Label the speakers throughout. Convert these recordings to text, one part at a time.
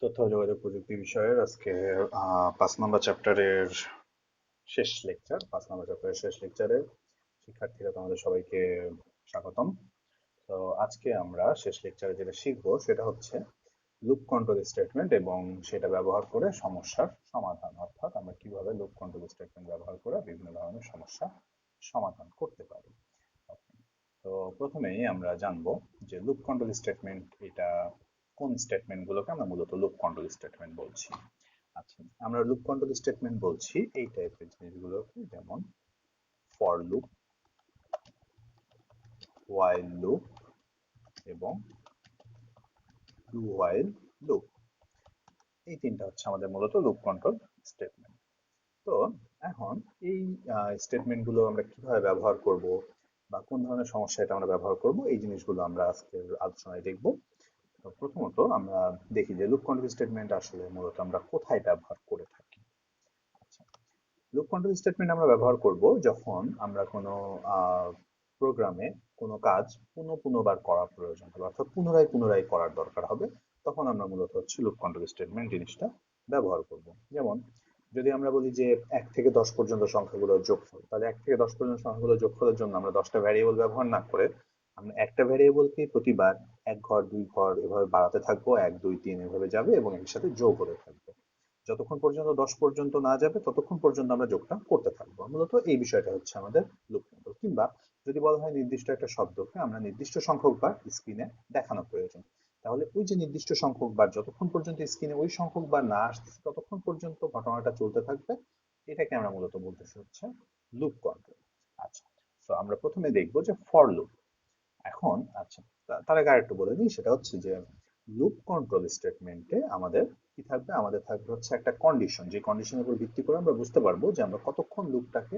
Speaker 1: তথ্য ও যোগাযোগ প্রযুক্তি বিষয়ের আজকে 5 নম্বর চ্যাপ্টারের শেষ লেকচারে শিক্ষার্থীরা তোমাদের সবাইকে স্বাগতম। তো আজকে আমরা শেষ লেকচারে যেটা শিখবো সেটা হচ্ছে লুপ কন্ট্রোল স্টেটমেন্ট এবং সেটা ব্যবহার করে সমস্যার সমাধান, অর্থাৎ আমরা কিভাবে লুপ কন্ট্রোল স্টেটমেন্ট ব্যবহার করে বিভিন্ন ধরনের সমস্যা সমাধান করতে পারি। তো প্রথমেই আমরা জানবো যে লুপ কন্ট্রোল স্টেটমেন্ট এটা কোন স্টেটমেন্ট গুলোকে আমরা মূলত লুপ কন্ট্রোল স্টেটমেন্ট বলছি। আচ্ছা, আমরা লুপ কন্ট্রোল স্টেটমেন্ট বলছি এই টাইপের জিনিসগুলোকে, যেমন ফর লুপ, হোয়াইল লুপ এবং ডু হোয়াইল লুপ। এই তিনটা হচ্ছে আমাদের মূলত লুপ কন্ট্রোল স্টেটমেন্ট। তো এখন এই স্টেটমেন্ট গুলো আমরা কিভাবে ব্যবহার করব বা কোন ধরনের সমস্যা এটা আমরা ব্যবহার করব, এই জিনিসগুলো আমরা আজকের আলোচনায় দেখব। তো প্রথমত আমরা দেখি যে লুপ কন্ট্রোল স্টেটমেন্ট আসলে মূলত আমরা কোথায় ব্যবহার করে থাকি। আচ্ছা, লুপ কন্ট্রোল স্টেটমেন্ট আমরা ব্যবহার করব যখন আমরা কোনো প্রোগ্রামে কোনো কাজ পুনঃপুনবার করা প্রয়োজন হবে, অর্থাৎ পুনরায় পুনরায় করার দরকার হবে, তখন আমরা মূলত হচ্ছে লুপ কন্ট্রোল স্টেটমেন্ট জিনিসটা ব্যবহার করব। যেমন যদি আমরা বলি যে 1 থেকে 10 পর্যন্ত সংখ্যাগুলোর যোগফল, তাহলে 1 থেকে 10 পর্যন্ত সংখ্যাগুলোর যোগফলের জন্য আমরা 10টা ভ্যারিয়েবল ব্যবহার না করে আমরা একটা ভ্যারিয়েবলকে প্রতিবার 1 ঘর 2 ঘর এভাবে বাড়াতে থাকবো, 1 2 3 এভাবে যাবে এবং এর সাথে যোগ হতে থাকবে। যতক্ষণ পর্যন্ত 10 পর্যন্ত না যাবে ততক্ষণ পর্যন্ত আমরা যোগটা করতে থাকবো। মূলত এই বিষয়টা হচ্ছে আমাদের লুপ কন্ট্রোল। কিংবা যদি বলা হয় নির্দিষ্ট একটা শব্দকে আমরা নির্দিষ্ট সংখ্যক বার স্ক্রিনে দেখানো প্রয়োজন, তাহলে ওই যে নির্দিষ্ট সংখ্যক বার যতক্ষণ পর্যন্ত স্ক্রিনে ওই সংখ্যক বার না আসছে ততক্ষণ পর্যন্ত ঘটনাটা চলতে থাকবে। এটাকে আমরা মূলত বলতেছি হচ্ছে লুপ কন্ট্রোল। আচ্ছা, তো আমরা প্রথমে দেখবো যে ফর লুপ। এখন আচ্ছা, তার আগে আরেকটু বলে দিই, সেটা হচ্ছে যে লুপ কন্ট্রোল স্টেটমেন্টে আমাদের কি থাকবে, আমাদের থাকবে হচ্ছে একটা কন্ডিশন, যে কন্ডিশনের উপর ভিত্তি করে আমরা বুঝতে পারবো যে আমরা কতক্ষণ লুপটাকে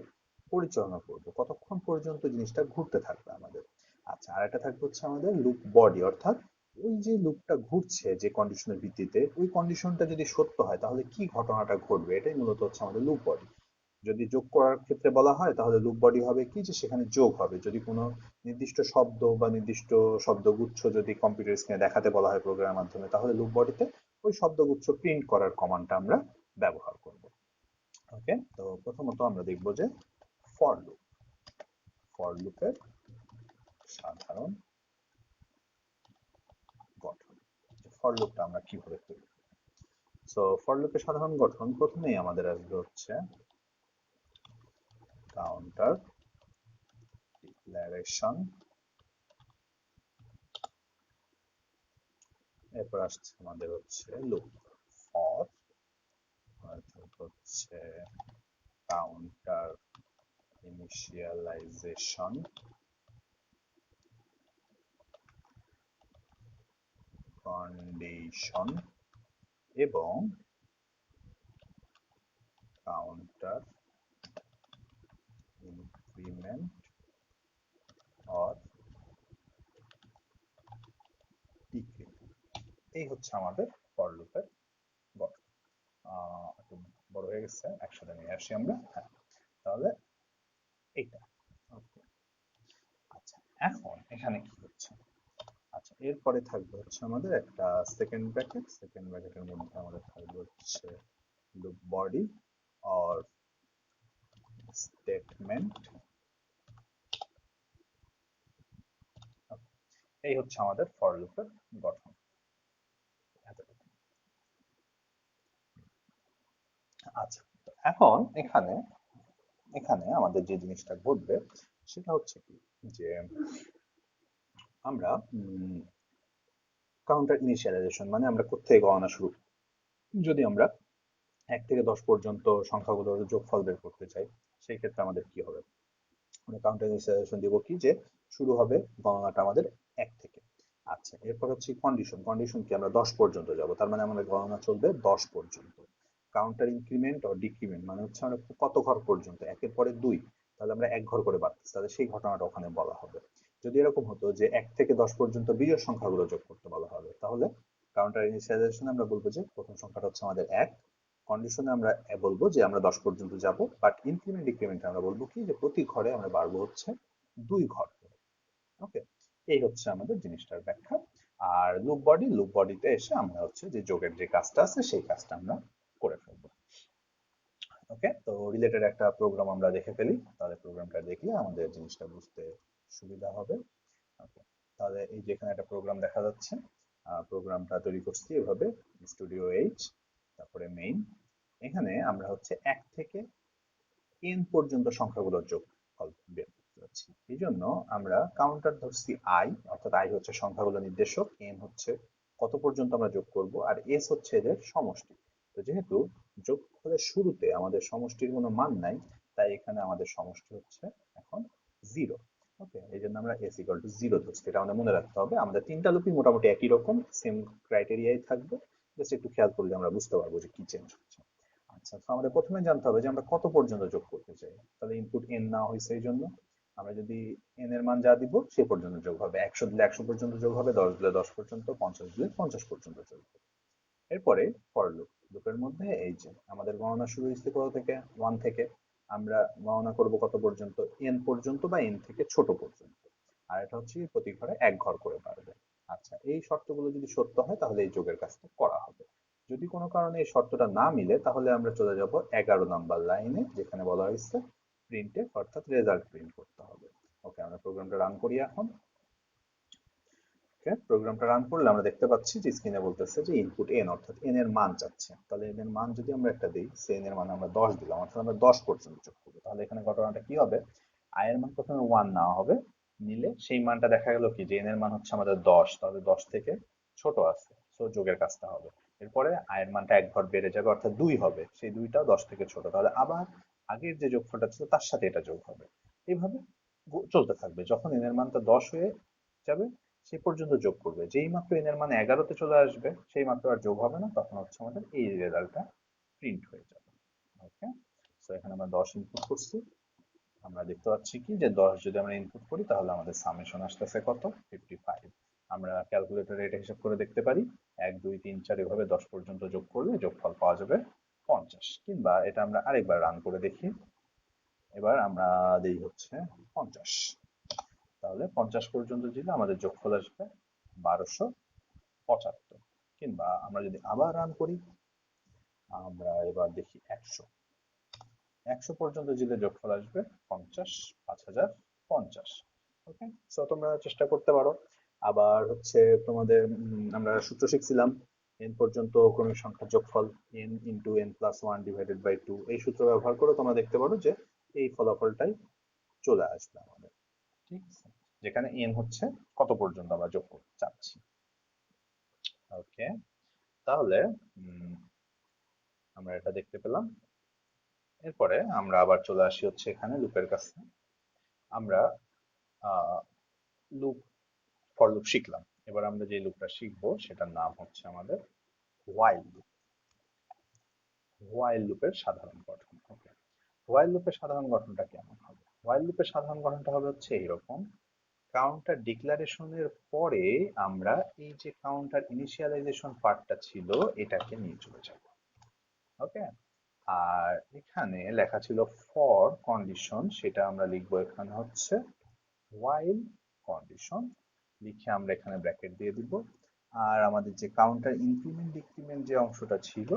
Speaker 1: পরিচালনা করব, কতক্ষণ পর্যন্ত জিনিসটা ঘুরতে থাকবে আমাদের। আচ্ছা, আর একটা থাকবে হচ্ছে আমাদের লুপ বডি, অর্থাৎ ওই যে লুপটা ঘুরছে যে কন্ডিশনের ভিত্তিতে, ওই কন্ডিশনটা যদি সত্য হয় তাহলে কি ঘটনাটা ঘটবে, এটাই মূলত হচ্ছে আমাদের লুপ বডি। যদি যোগ করার ক্ষেত্রে বলা হয় তাহলে লুপ বডি হবে কি, যে সেখানে যোগ হবে। যদি কোনো নির্দিষ্ট শব্দ বা নির্দিষ্ট শব্দগুচ্ছ যদি কম্পিউটার স্ক্রিনে দেখাতে বলা হয় প্রোগ্রামের মাধ্যমে, তাহলে লুপ বডিতে ওই শব্দগুচ্ছ প্রিন্ট করার কমান্ডটা আমরা ব্যবহার করব। ওকে, তো প্রথমত আমরা দেখব যে ফর লুপ, ফর লুপের সাধারণ গঠন, ফর লুপটা আমরা কিভাবে তৈরি করি। সো ফর লুপের সাধারণ গঠন, প্রথমেই আমাদের আসবে হচ্ছে কাউন্টার ডিক্লারেশন, এরপর আসছে আমাদের হচ্ছে লুপ ফর, হচ্ছে কাউন্টার ইনিশিয়ালাইজেশন, কন্ডিশন এবং কাউন্টার ইনক্রিমেন্ট অর ডিক্রিমেন্ট। এই হচ্ছে আমাদের ফর লুপের গঠন। একটু বড় হয়ে গেছে, একসাথে নিয়ে আসি আমরা। হ্যাঁ, তাহলে এইটা। ওকে, আচ্ছা, এখন এখানে কি হচ্ছে। আচ্ছা, এরপরে থাকবে হচ্ছে আমাদের একটা সেকেন্ড ব্র্যাকেট, সেকেন্ড ব্র্যাকেটের মধ্যে আমাদের থাকবে হচ্ছে লুপ বডি অর স্টেটমেন্ট। এই হচ্ছে আমাদের ফর লুপের গঠন। আচ্ছা, এখন এখানে এখানে আমাদের যে জিনিসটা ঘটবে সেটা হচ্ছে কি, যে আমরা কাউন্টার ইনিশিয়ালাইজেশন মানে আমরা কোত্থেকে গণনা শুরু, যদি আমরা 1 থেকে 10 পর্যন্ত সংখ্যাগুলোর যোগফল বের করতে চাই, সেই ক্ষেত্রে আমাদের কি হবে, আমরা কাউন্টার ইনিশিয়ালাইজেশন দিব কি, যে শুরু হবে গণনাটা আমাদের 1 থেকে। আচ্ছা, এরপর হচ্ছে কন্ডিশন, কন্ডিশন কি, আমরা 10 পর্যন্ত যাব, তার মানে আমাদের গণনা চলবে 10 পর্যন্ত। কাউন্টার ইনক্রিমেন্ট ও ডিক্রিমেন্ট মানে হচ্ছে আমরা কত ঘর পর্যন্ত, 1 এর পরে 2, তাহলে আমরা 1 ঘর করে বাড়তেছি, তাহলে সেই ঘটনাটা ওখানে বলা হবে। যদি এরকম হতো যে 1 থেকে 10 পর্যন্ত বিজোড় সংখ্যাগুলো যোগ করতে বলা হবে, তাহলে কাউন্টার ইনিশিয়ালাইজেশনে আমরা বলবো যে প্রথম সংখ্যাটা হচ্ছে আমাদের 1, কন্ডিশনে আমরা বলবো যে আমরা 10 পর্যন্ত যাব, বাট ইনক্রিমেন্ট ডিক্রিমেন্টে আমরা বলবো কি, যে প্রতি ঘরে আমরা বাড়বো হচ্ছে 2 ঘর করে। ওকে, এই হচ্ছে আমাদের জিনিসটার ব্যাখ্যা। আর লুপ বডিতে এসে আমরা হচ্ছে যে যোগের যে কাজটা আছে সেই কাজটা আমরা করে ফেলবো। ওকে, তো রিলেটেড একটা প্রোগ্রাম আমরা দেখে ফেলি, তাহলে প্রোগ্রামটা দেখলে আমাদের জিনিসটা বুঝতে সুবিধা হবে। ওকে, তাহলে এই যে এখানে একটা প্রোগ্রাম দেখা যাচ্ছে, প্রোগ্রামটা তৈরি করছি এভাবে, স্টুডিও এইচ, তারপরে মেইন। এখানে আমরা হচ্ছে 1 থেকে n পর্যন্ত সংখ্যাগুলোর যোগফল বের করতে যাচ্ছি। এই জন্য আমরা কাউন্টার ধরছি i, অর্থাৎ i হচ্ছে সংখ্যাগুলো নির্দেশক, n হচ্ছে কত পর্যন্ত আমরা যোগ করব, আর s হচ্ছে এদের সমষ্টি। তো যেহেতু যোগফলের শুরুতে আমাদের সমষ্টির কোনো মান নাই, তাই এখানে আমাদের সমষ্টি হচ্ছে এখন 0। ওকে, এই জন্য আমরা s ইকুয়াল টু 0 ধরছি। এটা আমাদের মনে রাখতে হবে। আমাদের তিনটা লুপই মোটামুটি একই রকম, সেম ক্রাইটেরিয়াই থাকবে। জাস্ট একটু খেয়াল করলে আমরা বুঝতে পারবো যে কি চেঞ্জ হচ্ছে। আচ্ছা, তো আমাদের প্রথমে জানতে হবে যে আমরা কত পর্যন্ত যোগ করতে চাই। তাহলে ইনপুট n নেওয়া হয়েছে, এই জন্য আমরা যদি n এর মান যা দিব সে পর্যন্ত যোগ হবে। 100 দিলে 100 পর্যন্ত যোগ হবে, 10 দিলে 10 পর্যন্ত, 50 দিলে 50 পর্যন্ত যোগ হবে। এরপরে ফর লুপ, লুপের মধ্যে এই যে আমাদের গণনা শুরু হয়েছে কোথা থেকে, 1 থেকে। আমরা গণনা করব কত পর্যন্ত, n পর্যন্ত বা n থেকে ছোট পর্যন্ত। আর এটা হচ্ছে প্রতি ঘরে এক ঘর করে পারবে। আচ্ছা, এই শর্তগুলো যদি সত্য হয় তাহলে এই যোগের কাজটা করা হবে। যদি কোনো কারণে এই শর্তটা না মিলে তাহলে আমরা চলে যাব 11 নাম্বার লাইনে, যেখানে বলা হয়েছে প্রিন্টএফ, অর্থাৎ রেজাল্ট প্রিন্ট করতে হবে। ওকে, আমরা প্রোগ্রামটা রান করি এখন। ওকে, প্রোগ্রামটা রান করলে আমরা দেখতে পাচ্ছি যে স্ক্রিনে বলতেছে যে ইনপুট n, অর্থাৎ n এর মান চাচ্ছে। তাহলে n এর মান যদি আমরা একটা দিই, সে n এর মান আমরা 10 দিলাম, অর্থাৎ আমরা 10 পর্যন্ত যোগ করবো। তাহলে এখানে ঘটনাটা কি হবে, i এর মান প্রথমে 1 নেওয়া হবে, নিলে সেই মানটা দেখা গেল কি যে n এর মান হচ্ছে আমাদের 10, তাহলে 10 থেকে ছোট আছে, সো যোগের কাজটা হবে। এরপরে i এর মানটা এক ঘর বেড়ে যাবে, অর্থাৎ 2 হবে, সেই 2টাও 10 থেকে ছোট, তাহলে আবার আগের যে যোগফলটা ছিল তার সাথে এটা যোগ হবে। এইভাবে চলতে থাকবে। যখন n এর মানটা 10 হয়ে যাবে সে পর্যন্ত যোগ করবে, যেই মাত্র n এর মান 11তে চলে আসবে সেই মাত্র আর যোগ হবে না, তখন হচ্ছে আমাদের এই রেজাল্টটা প্রিন্ট হয়ে যাবে। ওকে, তো এখানে আমরা 10 ইনপুট করছি। আমরা দেখতে পাচ্ছি কি যে 10 যদি আমরা ইনপুট করি তাহলে আমাদের সামেশন আসতেছে কত, 55। আমরা ক্যালকুলেটরে এটা হিসাব করে দেখতে পারি, 1 2 3 4 এভাবে 10 পর্যন্ত যোগ করলে যোগফল পাওয়া যাবে 50। কিংবা এটা আমরা আরেকবার রান করে দেখি। এবার আমরা দেই হচ্ছে 50, তাহলে 50 পর্যন্ত দিলে আমাদের যোগফল আসবে 1275। কিংবা আমরা যদি আবার রান করি, আমরা এবার দেখি 100, 100 পর্যন্ত দিলে যোগফল আসবে 50, 5050। ওকে, সো তোমরা চেষ্টা করতে পারো। আবার হচ্ছে তোমাদের আমরা সূত্র শিখছিলাম n পর্যন্ত ক্রমিক সংখ্যার যোগফল, n into n plus 1 divided by 2। এই সূত্র ব্যবহার করে তোমরা দেখতে পারো যে এই ফলাফলটাই চলে আসবে আমাদের। ঠিক আছে, যেখানে n হচ্ছে কত পর্যন্ত আমরা যোগ করতে চাচ্ছি। ওকে, তাহলে আমরা এটা দেখতে পেলাম। এরপরে আমরা আবার চলে আসি হচ্ছে এখানে লুপের কাছে। আমরা লুপ, ফর লুপ শিখলাম। এবার আমরা যে লুপটা শিখবো সেটার নাম হচ্ছে আমাদের হোয়াইল লুপ। হোয়াইল লুপের সাধারণ গঠন। ওকে, হোয়াইল লুপের সাধারণ গঠনটা কেমন হবে? হোয়াইল লুপের সাধারণ গঠনটা হবে হচ্ছে এইরকম, কাউন্টার ডিক্লারেশনের পরে আমরা এই যে কাউন্টার ইনিশিয়ালাইজেশন পার্টটা ছিল এটাকে নিয়ে চলে যাব। ওকে, আর এখানে লেখা ছিল ফর কন্ডিশন, সেটা আমরা লিখবো এখানে হচ্ছে while কন্ডিশন, লিখে আমরা এখানে ব্র্যাকেট দিয়ে দিব। আর আমাদের যে কাউন্টার ইনক্রিমেন্ট ডিক্রিমেন্ট যে অংশটা ছিল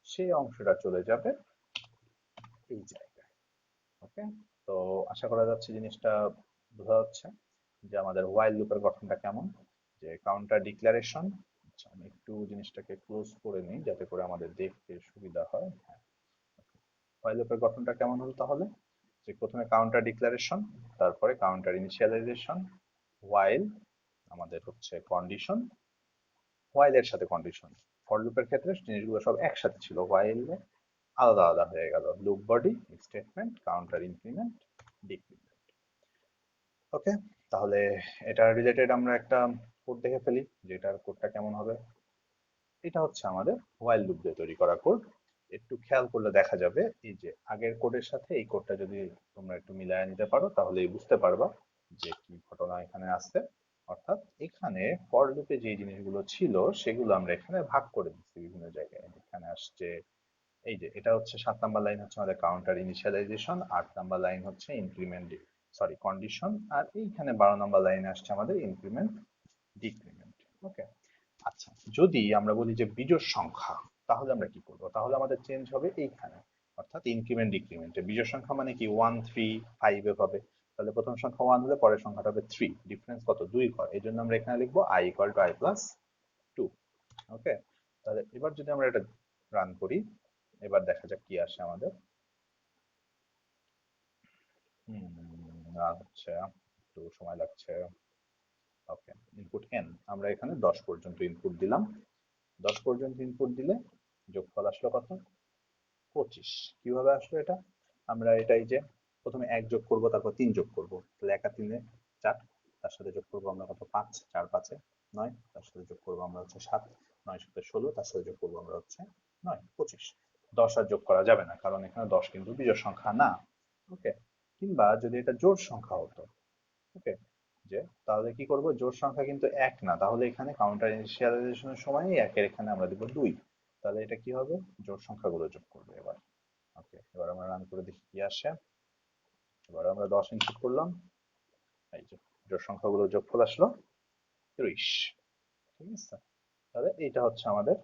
Speaker 1: সেই অংশটা চলে যাবে এই জায়গায়। ওকে, তো আশা করা যাচ্ছে জিনিসটা বোঝা যাচ্ছে যে আমাদের while লুপের গঠনটা কেমন। যে কাউন্টার ডিক্লারেশন, আচ্ছা আমি একটু জিনিসটাকে ক্লোজ করে নিই যাতে করে আমাদের দেখতে সুবিধা হয়। হ্যাঁ, while লুপের গঠনটা কেমন হলো তাহলে, যে প্রথমে কাউন্টার ডিক্লারেশন, তারপরে কাউন্টার ইনিশিয়ালাইজেশন, while আমাদের হচ্ছে কন্ডিশন, while এর সাথে কন্ডিশন। ফর লুপের ক্ষেত্রে জিনিসগুলো সব একসাথে ছিল, while আলাদা আলাদা হয়ে গেল, loop body, statement, counter increment, decrement. Okay, তাহলে এটা রিলেটেড আমরা একটা কোড দেখে ফেলি, যেটার কোডটা কেমন হবে। এটা হচ্ছে আমাদের হোয়াইল লুপ দিয়ে তৈরি করা কোড। একটু খেয়াল করলে দেখা যাবে এই যে আগের কোডের সাথে এই কোডটা যদি তোমরা একটু মিলায় নিতে পারো তাহলেই বুঝতে পারবা যে কি ঘটনা এখানে আসছে। অর্থাৎ এখানে ফর লুপে যে জিনিসগুলো ছিল সেগুলো আমরা এখানে ভাগ করে দিচ্ছি বিভিন্ন জায়গায়। এখানে আসছে এই যে এটা হচ্ছে 7 নাম্বার লাইন হচ্ছে আমাদের কাউন্টার ইনিশিয়ালাইজেশন, 8 নাম্বার লাইন হচ্ছে ইনক্রিমেন্ট, সরি কন্ডিশন, আর এইখানে 12 নাম্বার লাইনে আসছে আমাদের ইনক্রিমেন্ট ডিক্রিমেন্ট। ওকে, আচ্ছা, যদি আমরা বলি যে বিজোড় সংখ্যা, তাহলে আমরা কি করব? তাহলে আমাদের চেঞ্জ হবে এইখানে, অর্থাৎ ইনক্রিমেন্ট ডিক্রিমেন্টে। বিজোড় সংখ্যা মানে কি 1 3 5 এভাবে। তাহলে প্রথম সংখ্যা 1 হলে পরের সংখ্যাটা হবে 3, ডিফারেন্স কত? 2 ঘর। এই জন্য আমরা এখানে লিখবো i equal to i plus 2। ওকে, তাহলে এবার যদি আমরা এটা রান করি, এবার দেখা যাক কি আসে আমাদের। রান হচ্ছে, একটু সময় লাগছে। ওকে, ইনপুট n, আমরা এখানে 10 পর্যন্ত ইনপুট দিলাম। 10 পর্যন্ত ইনপুট দিলে যোগফল আসলো কত? 25। কিভাবে আসলো এটা? আমরা এটাই যে প্রথমে 1 যোগ করব, তারপর 3 যোগ করব। তাহলে 1 আর 3 এ 4, তার সাথে যোগ করব আমরা কত? 5, 4 5 এ 9, তার সাথে যোগ করব আমরা হচ্ছে 7, 9 7 16, তার সাথে যোগ করব আমরা হচ্ছে 9, 25। 10 আর যোগ করা যাবে না, কারণ এখানে 10 কিন্তু বিজোড় সংখ্যা না। ওকে, কিংবা যদি এটা জোড় সংখ্যা হতো, ওকে, যে তাহলে কি করব? জোড় সংখ্যা কিন্তু 1 না, তাহলে এখানে কাউন্টার ইনিশিয়ালাইজেশনের সময় 1 এর এখানে আমরা দিব 2। তাহলে এটা কি হবে? জোড় সংখ্যাগুলো যোগ করবে এবার। ওকে, এবার আমরা রান করে দেখি কি আসে। এবার আমরা 10 ইনপুট করলাম, এই যে জোড় সংখ্যাগুলো যোগফল আসলো 30। ঠিক আছে, তাহলে এইটা হচ্ছে আমাদের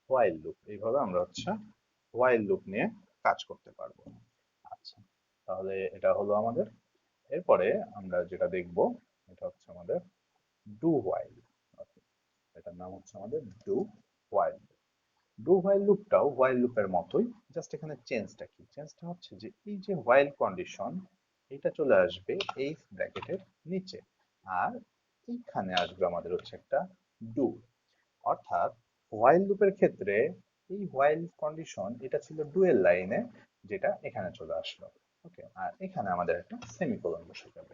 Speaker 1: হোয়াইল লুপ। এইভাবে আমরা হচ্ছে হোয়াইল লুপ নিয়ে কাজ করতে পারবো। আচ্ছা, তাহলে এটা হলো আমাদের। এরপরে আমরা যেটা দেখব, এটা হচ্ছে আমাদের ডু হোয়াইল। এটার নাম হচ্ছে আমাদের ডু হোয়াইল। ডু হোয়াইল লুপটাও হোয়াইল লুপের মতোই, জাস্ট এখানে চেঞ্জটা কি? চেঞ্জটা হচ্ছে যে এই যে হোয়াইল কন্ডিশন, এটা চলে আসবে এই ব্র্যাকেটের নিচে, আর এইখানে আসবে আমাদের হচ্ছে একটা ডু। অর্থাৎ হোয়াইল লুপের ক্ষেত্রে এই হোয়াইল কন্ডিশন এটা ছিল ডু এর লাইনে, যেটা এখানে চলে আসলো। ওকে, আর এখানে আমাদের একটা সেমিকোলন বসে যাবে।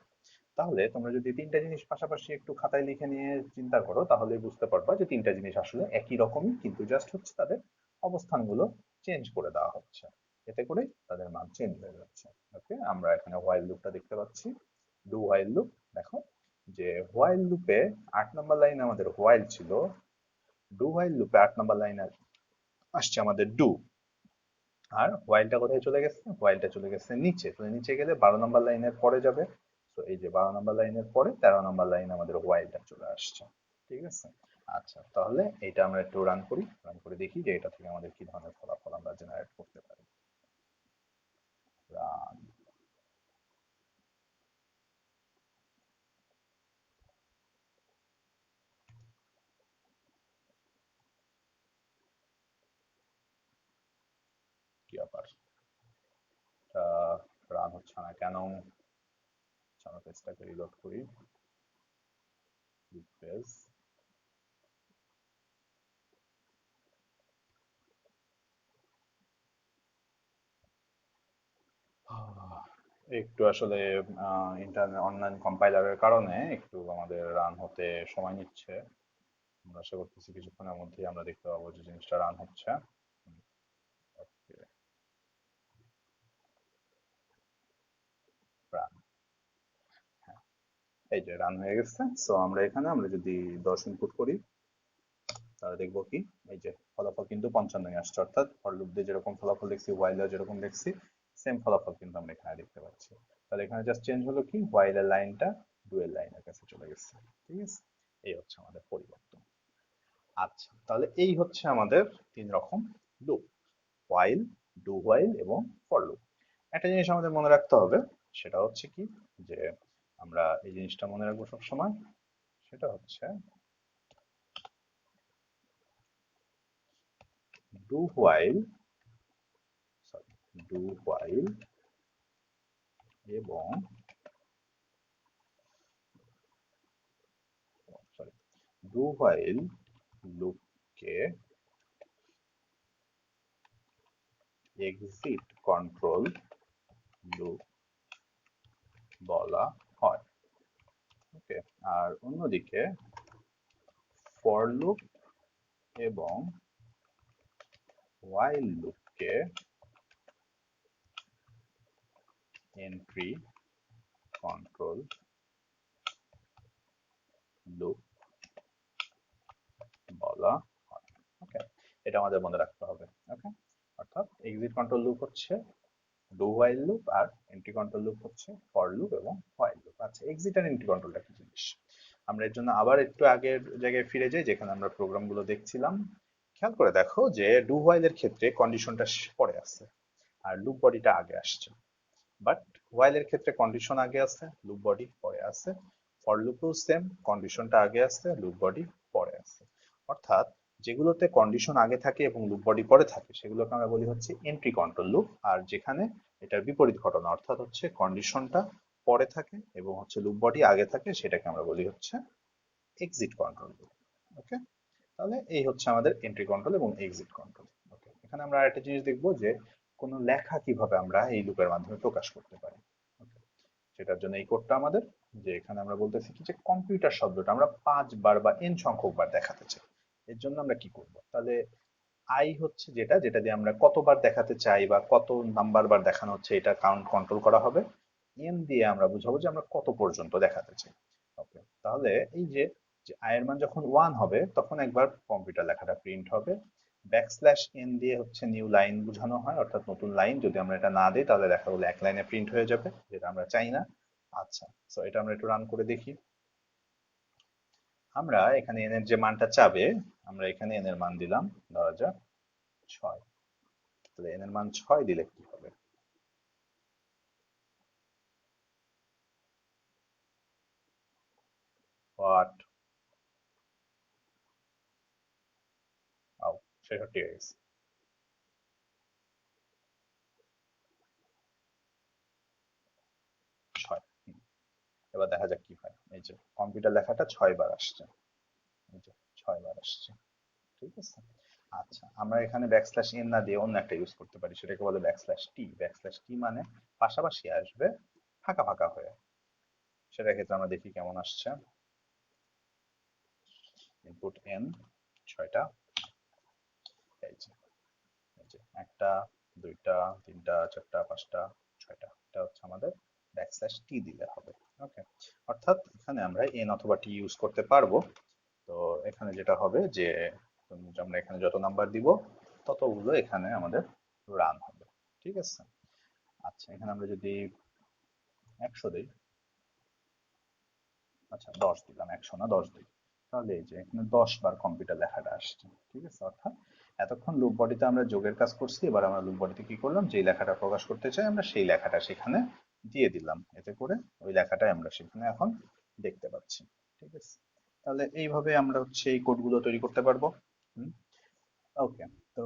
Speaker 1: তাহলে তোমরা যদি তিনটা জিনিস পাশাপাশি একটু খাতায় লিখে নিয়ে চিন্তা করো, তাহলে বুঝতে পারবা যে তিনটা জিনিস আসলে একই রকমই, কিন্তু জাস্ট হচ্ছে তাদের অবস্থানগুলো চেঞ্জ করে দেওয়া হচ্ছে, এতে করে তাদের মান চেঞ্জ হয়ে যাচ্ছে। ওকে, আমরা এখানে হোয়াইল লুপটা দেখতে পাচ্ছি, ডু হোয়াইল লুপ। দেখো যে হোয়াইল লুপে 8 নম্বর লাইনে আমাদের হোয়াইল ছিল, ডু হোয়াইল লুপে 8 নম্বর লাইনে আসছে আমাদের ডু। আর হোয়াইলটা কোথায় চলে গেছে? হোয়াইলটা চলে গেছে নিচে। তো নিচে গেলে 12 নম্বর লাইনের পরে যাবে। তো এই যে 12 নম্বর লাইনের পরে 13 নম্বর লাইন আমাদের হোয়াইলটা চলে আসছে। ঠিক আছে, আচ্ছা, তাহলে এটা আমরা একটু রান করি, রান করে দেখি যে এটা থেকে আমাদের কি ধরনের ফলাফল আমরা জেনারেট করতে পারি। রান। কি ব্যাপার, রান হচ্ছে না কেন? আমরা পেজটাকে রিলোড করি, পেজ। একটু আসলে ইন্টারনেট অনলাইন কম্পাইলারের কারণে একটু আমাদের রান হতে সময় নিচ্ছে। আমরা আশা করতেছি কিছুক্ষণের মধ্যেই আমরা দেখতে পাবো যে জিনিসটা রান হচ্ছে। ওকে, রান। হ্যাঁ, এই যে রান হয়ে গেছে। সো আমরা এখানে আমরা যদি 10 ইনপুট করি, তাহলে দেখবো কি, এই যে ফলাফল কিন্তু 55 আসছে, অর্থাৎ ফর লুপ দিয়ে যেরকম ফলাফল দেখছি, হোয়াইলে যেরকম দেখছি, সেম ফলাফল কিন্তু আমরা এখানে দেখতে পাচ্ছি। তাহলে এখানে জাস্ট চেঞ্জ হলো কি, হোয়াইলের লাইনটা ডুয়েল লাইনের কাছে চলে গেছে। ঠিক আছে, এই হচ্ছে আমাদের পরিবর্তন। আচ্ছা, তাহলে এই হচ্ছে আমাদের 3 রকম লুপ: হোয়াইল, ডু হোয়াইল এবং ফর লুপ। একটা জিনিস আমাদের মনে রাখতে হবে, সেটা হচ্ছে কি, যে আমরা এই জিনিসটা মনে রাখবো সবসময়, সেটা হচ্ছে do while, sorry, do while এবং সরি ডু হোয়াইল লুপকে এক্সিট কন্ট্রোল লুপ বলা হয়। ওকে, আর অন্যদিকে ফর লুপ এবং হোয়াইল লুপকে এন্ট্রি কন্ট্রোল লুপ বলা হয়। ওকে, এটা আমাদের মনে রাখতে হবে। ওকে, অর্থাৎ এক্সিট কন্ট্রোল লুপ হচ্ছে ডু হোয়াইল লুপ, আর এন্ট্রি কন্ট্রোল লুপ হচ্ছে ফর লুপ এবং হোয়াইল লুপ। আচ্ছা, এক্সিট আর এন্ট্রি কন্ট্রোলটা কি জিনিস? আমরা এর জন্য আবার একটু আগের জায়গায় ফিরে যাই যেখানে আমরা প্রোগ্রামগুলো দেখছিলাম। খেয়াল করে দেখো যে ডু হোয়াইল এর ক্ষেত্রে কন্ডিশনটা পরে আছে আর লুপ বডিটা আগে আসছে, বাট হোয়াইল এর ক্ষেত্রে কন্ডিশন আগে আছে, লুপ বডি পরে আছে। ফর লুপেও সেম, কন্ডিশনটা আগে আছে, লুপ বডি পরে আছে। অর্থাৎ যেগুলোতে কন্ডিশন আগে থাকে এবং লুপ বডি পরে থাকে সেগুলোকে আমরা বলি হচ্ছে এন্ট্রি কন্ট্রোল লুপ, আর যেখানে এটার বিপরীত ঘটনা অর্থাৎ হচ্ছে কন্ডিশনটা পরে থাকে এবং হচ্ছে লুপ বডি আগে থাকে সেটাকে আমরা বলি হচ্ছে এক্সিট কন্ট্রোল লুপ। ওকে, তাহলে এই হচ্ছে আমাদের এন্ট্রি কন্ট্রোল এবং এক্সিট কন্ট্রোল। ওকে, এখানে আমরা আরেকটা জিনিস দেখবো যে কোনো লেখা কিভাবে আমরা এই লুপের মাধ্যমে প্রকাশ করতে পারি। ওকে, সেটার জন্য এই কোডটা আমাদের, যে এখানে আমরা বলতেছি কি যে কম্পিউটার শব্দটা আমরা 5 বার বা n সংখ্যক বার দেখাতে চাই। এর জন্য আমরা কি করব, তাহলে আই হচ্ছে যেটা যেটা দিয়ে আমরা কতবার দেখাতে চাই বা কত নাম্বার বার দেখানো হচ্ছে এটা কাউন্ট কন্ট্রোল করা হবে। এন দিয়ে আমরা বুঝাবো যে আমরা কত পর্যন্ত দেখাতে চাই। ওকে, তাহলে এই যে যে আই এর মান যখন 1 হবে তখন একবার কম্পিউটার লেখাটা প্রিন্ট হবে। ব্যাকস্ল্যাশ এন দিয়ে হচ্ছে নিউ লাইন বোঝানো হয়, অর্থাৎ নতুন লাইন। যদি আমরা এটা না দিই তাহলে দেখা গেলো এক লাইনে প্রিন্ট হয়ে যাবে, যেটা আমরা চাই না। আচ্ছা, তো এটা আমরা একটু রান করে দেখি। আমরা এখানে এন এর যে মানটা চাবে, আমরা এখানে এন এর মান দিলাম ধরা যাক 6। তাহলে এন এর মান 6 দিলে কি হবে? হোয়াট? আও, 66 হয়ে গেছে। 6। এবার দেখা যাক কি হয়। এই যে কম্পিউটার লেখাটা 6 বার আসছে, এই যে 6 বার আসছে। ঠিক আছে। আচ্ছা, আমরা এখানে ব্যাকস্ল্যাশ এন না দিয়ে অন্য একটা ইউজ করতে পারি, সেটাকে বলে ব্যাকস্ল্যাশ টি। ব্যাকস্ল্যাশ টি মানে পাশাপাশি আসবে ফাঁকা ফাঁকা হয়ে। সেটা ক্ষেত্রে আমরা দেখি কেমন আসছে। ইনপুট এন 6টা, এই যে এই যে 1টা 2টা 3টা 4টা 5টা 6টা, এটা হচ্ছে আমাদের ব্যাকস্ল্যাশ টি দিলে হবে। ওকে, অর্থাৎ এখানে আমরা এন অথবা টি ইউজ করতে পারবো। তো এখানে যেটা হবে যে আমরা এখানে যত নাম্বার দিব ততগুলো এখানে আমাদের রান হবে। ঠিক আছে। আচ্ছা, এখানে আমরা যদি 100 দিই, আচ্ছা 10 দিলাম, 100 না 10 দিই, তাহলে এই যে এখানে 10 বার কম্পিউটার লেখাটা আসছে। ঠিক আছে, অর্থাৎ এতক্ষণ লুপ বডিতে আমরা যোগের কাজ করছি, এবার আমরা লুপ বডিতে কি করলাম, যেই লেখাটা প্রকাশ করতে চাই আমরা সেই লেখাটা সেখানে দিয়ে দিলাম, এতে করে ওই লেখাটাই আমরা সেখানে এখন দেখতে পাচ্ছি। ঠিক আছে, তাহলে এইভাবে আমরা হচ্ছে এই কোডগুলো তৈরি করতে পারবো। ওকে, তো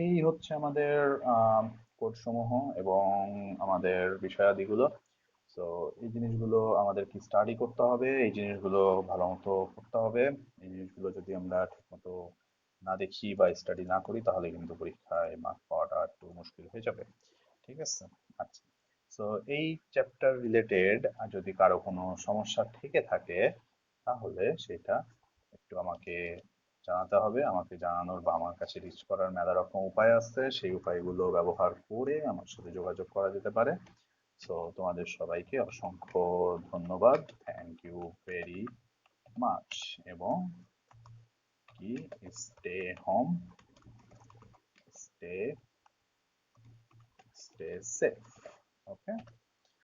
Speaker 1: এই হচ্ছে আমাদের কোড সমূহ এবং আমাদের বিষয়াদিগুলো। তো এই জিনিসগুলো আমাদের কি স্টাডি করতে হবে, এই জিনিসগুলো ভালো মতো করতে হবে। এই জিনিসগুলো যদি আমরা ঠিকমতো না দেখি বা স্টাডি না করি তাহলে কিন্তু পরীক্ষায় মার্ক পাওয়াটা একটু মুশকিল হয়ে যাবে। ঠিক আছে। আচ্ছা, তো এই চ্যাপ্টার রিলেটেড যদি কারো কোনো সমস্যা থেকে থাকে তাহলে সেটা একটু আমাকে জানাতে হবে। আমাকে জানানোর বা আমার কাছে রিচ করার মেলা রকম উপায় আছে, সেই উপায়গুলো ব্যবহার করে আমার সাথে যোগাযোগ করা যেতে পারে। সো তোমাদের সবাইকে অসংখ্য ধন্যবাদ, থ্যাংক ইউ ভেরি মাচ। এবং কি, stay home, stay stay safe. ওকে।